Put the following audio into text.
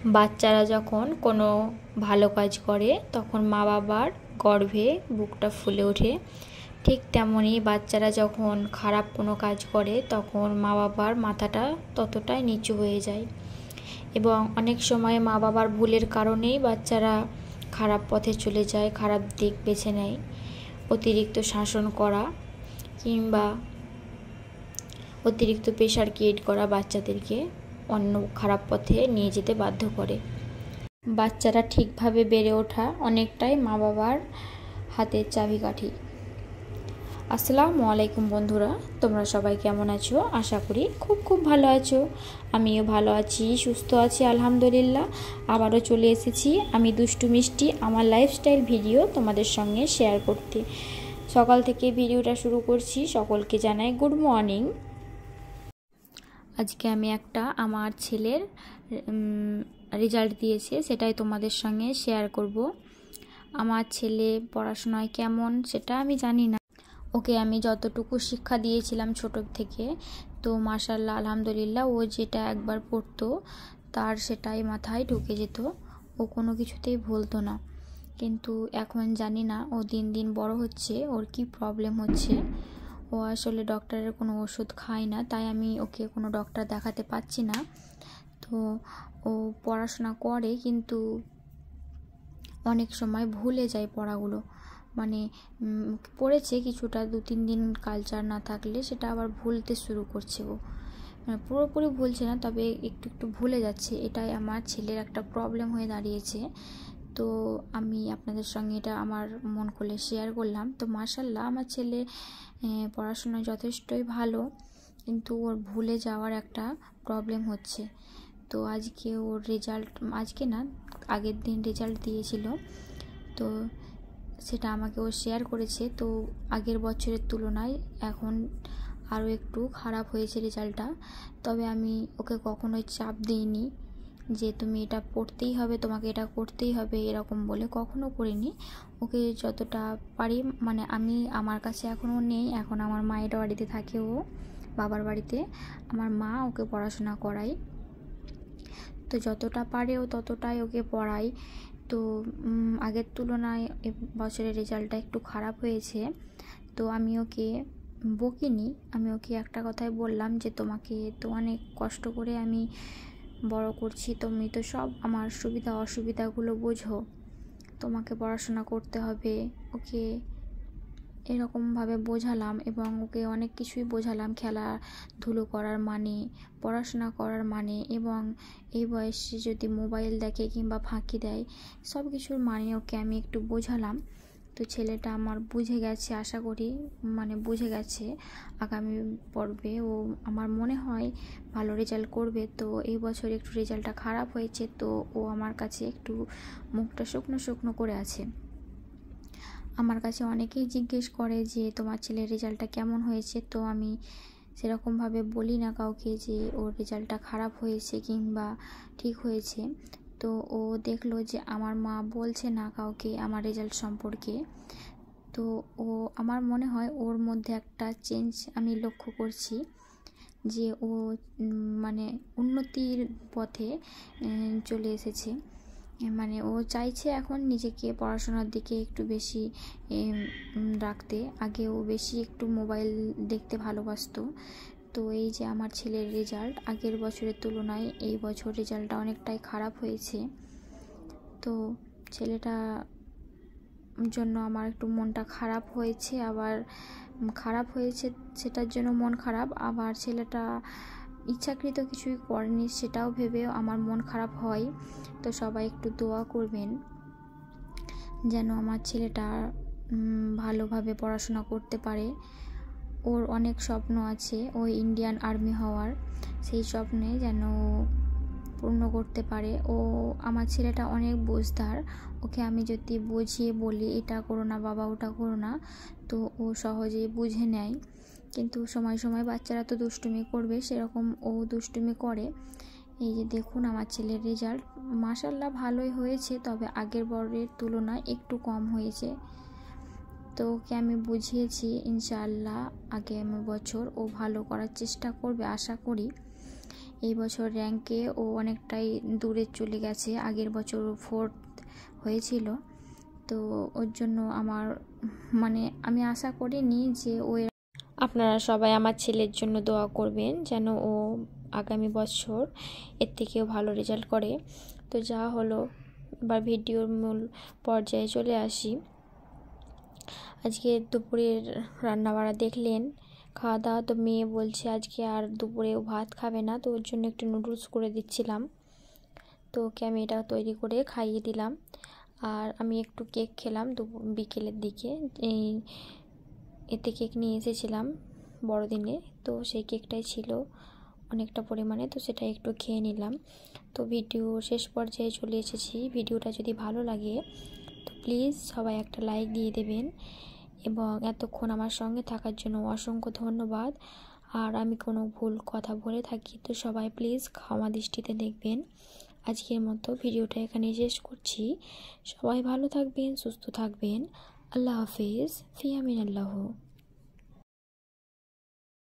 বাচ্চারা যখন কোনো ভালো কাজ করে তখন মা বাবার গর্বে বুকটা ফুলে ওঠে। ঠিক তেমনই বাচ্চারা যখন খারাপ কোনো কাজ করে তখন মা বাবার মাথাটা ততটাই নিচু হয়ে যায়। এবং অনেক সময় মা বাবার ভুলের কারণেই বাচ্চারা খারাপ পথে চলে যায়, খারাপ দিক বেছে নেয়। অতিরিক্ত শাসন করা কিংবা অতিরিক্ত প্রেশার ক্রিয়েট করা বাচ্চাদেরকে অন্য খারাপ পথে নিয়ে যেতে বাধ্য করে। বাচ্চারা ঠিকভাবে বেড়ে ওঠা অনেকটাই মা বাবার হাতের চাবিকাঠি। আসসালামু আলাইকুম বন্ধুরা, তোমরা সবাই কেমন আছো? আশা করি খুব ভালো আছো। আমিও ভালো আছি, সুস্থ আছি আলহামদুলিল্লাহ। আবারও চলে এসেছি আমি দুষ্টু মিষ্টি আমার লাইফস্টাইল ভিডিও তোমাদের সঙ্গে শেয়ার করতে। সকাল থেকে ভিডিওটা শুরু করছি। সকলকে জানাই গুড মর্নিং। আজকে আমি একটা আমার ছেলের রেজাল্ট দিয়েছে সেটাই তোমাদের সঙ্গে শেয়ার করব। আমার ছেলে পড়াশোনায় কেমন সেটা আমি জানি না, ওকে আমি যতটুকু শিক্ষা দিয়েছিলাম ছোট থেকে, তো মাশাআল্লাহ আলহামদুলিল্লাহ ও যেটা একবার পড়তো তার সেটাই মাথায় ঢুকে যেত, ও কোনো কিছুতেই ভুলতো না। কিন্তু এখন জানি না ও দিন দিন বড় হচ্ছে, ওর কি প্রবলেম হচ্ছে। ও আসলে ডক্টরের কোনো ওষুধ খায় না, তাই আমি ওকে কোনো ডক্টর দেখাতে পাচ্ছি না। তো ও পড়াশোনা করে কিন্তু অনেক সময় ভুলে যায় পড়াগুলো, মানে পড়েছে কিছুটা 2-3 দিন কালচার না থাকলে সেটা আবার ভুলতে শুরু করছে। ও মানে পুরোপুরি ভুলছে না, তবে একটু ভুলে যাচ্ছে। এটাই আমার ছেলের একটা প্রবলেম হয়ে দাঁড়িয়েছে। তো আমি আপনাদের সঙ্গে এটা আমার মন খুলে শেয়ার করলাম। তো মাশাআল্লাহ আমার ছেলে পড়াশোনায় যথেষ্টই ভালো, কিন্তু ওর ভুলে যাওয়ার একটা প্রবলেম হচ্ছে। তো আজকে ওর রেজাল্ট, আজকে না আগের দিন রেজাল্ট দিয়েছিল, তো সেটা আমাকে ও শেয়ার করেছে। তো আগের বছরের তুলনায় এখন আরও একটু খারাপ হয়েছে রেজাল্টটা। তবে আমি ওকে কখনোই চাপ দিইনি যে তুমি এটা পড়তেই হবে, তোমাকে এটা করতেই হবে, এরকম বলে কখনো করিনি। ওকে যতটা পারি, মানে আমি আমার কাছে এখনও নেই, এখন আমার মায়ের বাড়িতে থাকে, ও বাবার বাড়িতে আমার মা ওকে পড়াশোনা করায়। তো যতটা পারে ও ততটাই ওকে পড়াই। তো আগের তুলনায় বছরের রেজাল্টটা একটু খারাপ হয়েছে। তো আমি ওকে বকিনি, আমি ওকে একটা কথাই বললাম যে তোমাকে তো অনেক কষ্ট করে আমি বড় করছি, তুমি তো সব আমার সুবিধা অসুবিধাগুলো বোঝো, তোমাকে পড়াশোনা করতে হবে। ওকে এরকমভাবে বোঝালাম এবং ওকে অনেক কিছুই বোঝালাম, খেলাধুলো করার মানে, পড়াশোনা করার মানে, এবং এই বয়সে যদি মোবাইল দেখে কিংবা ফাঁকি দেয় সব কিছুর মানে ওকে আমি একটু বোঝালাম। তো ছেলেটা আমার বুঝে গেছে, আশা করি মানে বুঝে গেছে। আগামী পর্বে ও আমার মনে হয় ভালো রেজাল্ট করবে। তো এই বছর একটু রেজাল্টটা খারাপ হয়েছে, তো ও আমার কাছে একটু মুখটা শুকনো শুকনো করে আছে। আমার কাছে অনেকেই জিজ্ঞেস করে যে তোমার ছেলের রেজাল্টটা কেমন হয়েছে, তো আমি সেরকমভাবে বলি না কাউকে যে ওর রেজাল্টটা খারাপ হয়েছে কিংবা ঠিক হয়েছে। তো ও দেখলো যে আমার মা বলছে না কাউকে আমার রেজাল্ট সম্পর্কে। তো ও আমার মনে হয় ওর মধ্যে একটা চেঞ্জ আমি লক্ষ্য করছি, যে ও মানে উন্নতির পথে চলে এসেছে। মানে ও চাইছে এখন নিজেকে পড়াশোনার দিকে একটু বেশি রাখতে। আগে ও বেশি একটু মোবাইল দেখতে ভালোবাসতো। তো এই যে আমার ছেলের রেজাল্ট আগের বছরের তুলনায় এই বছর রেজাল্টটা অনেকটাই খারাপ হয়েছে। তো ছেলেটা জন্য আমার একটু মনটা খারাপ হয়েছে, আবার খারাপ হয়েছে সেটার জন্য মন খারাপ, আবার ছেলেটা ইচ্ছাকৃত কিছুই করেনি সেটাও ভেবে আমার মন খারাপ হয়। তো সবাই একটু দোয়া করবেন যেন আমার ছেলেটা ভালোভাবে পড়াশোনা করতে পারে। ওর অনেক স্বপ্ন আছে, ও ইন্ডিয়ান আর্মি হওয়ার, সেই স্বপ্নে যেন পূর্ণ করতে পারে। ও আমার ছেলেটা অনেক বুঝদার, ওকে আমি যদি বুঝিয়ে বলি এটা করো না বাবা, ওটা করো না, তো ও সহজেই বুঝে নেয়। কিন্তু সময় সময় বাচ্চারা তো দুষ্টুমি করবে, সেরকম ও দুষ্টুমি করে। এই যে দেখুন আমার ছেলের রেজাল্ট মাশাআল্লাহ ভালোই হয়েছে, তবে আগের বরের তুলনায় একটু কম হয়েছে। তো ওকে আমি বুঝিয়েছি ইনশাআল্লাহ আগামী বছর ও ভালো করার চেষ্টা করবে আশা করি। এই বছর র্যাঙ্কে ও অনেকটাই দূরে চলে গেছে। আগের বছর 4th হয়েছিল, তো ওর জন্য আমার আমি আশা করিনি যে ও। আপনারা সবাই আমার ছেলের জন্য দোয়া করবেন যেন ও আগামী বছর এর থেকেও ভালো রেজাল্ট করে। তো যা হলো, এবার ভিডিওর মূল পর্যায়ে চলে আসি। আজকে দুপুরের রান্নাবাড়া দেখলেন, খাওয়া দাওয়া। তো মেয়ে বলছে আজকে আর দুপুরেও ভাত খাবে না, তো ওর জন্য একটু নুডলস করে দিচ্ছিলাম। তো ওকে আমি এটা তৈরি করে খাইয়ে দিলাম। আর আমি একটু কেক খেলাম বিকেলের দিকে। এতে কেক নিয়ে এসেছিলাম বড়দিনে, তো সেই কেকটাই ছিল অনেকটা পরিমাণে, তো সেটা একটু খেয়ে নিলাম। তো ভিডিও শেষ পর্যায়ে চলে এসেছি। ভিডিওটা যদি ভালো লাগে তো প্লিজ সবাই একটা লাইক দিয়ে দেবেন, এবং এতক্ষণ আমার সঙ্গে থাকার জন্য অসংখ্য ধন্যবাদ। আর আমি কোনো ভুল কথা বলে থাকি তো সবাই প্লিজ ক্ষমা দৃষ্টিতে দেখবেন। আজকের মতো ভিডিওটা এখানে শেষ করছি। সবাই ভালো থাকবেন, সুস্থ থাকবেন। আল্লাহ হাফিজ, ফি আমিনাল্লাহ।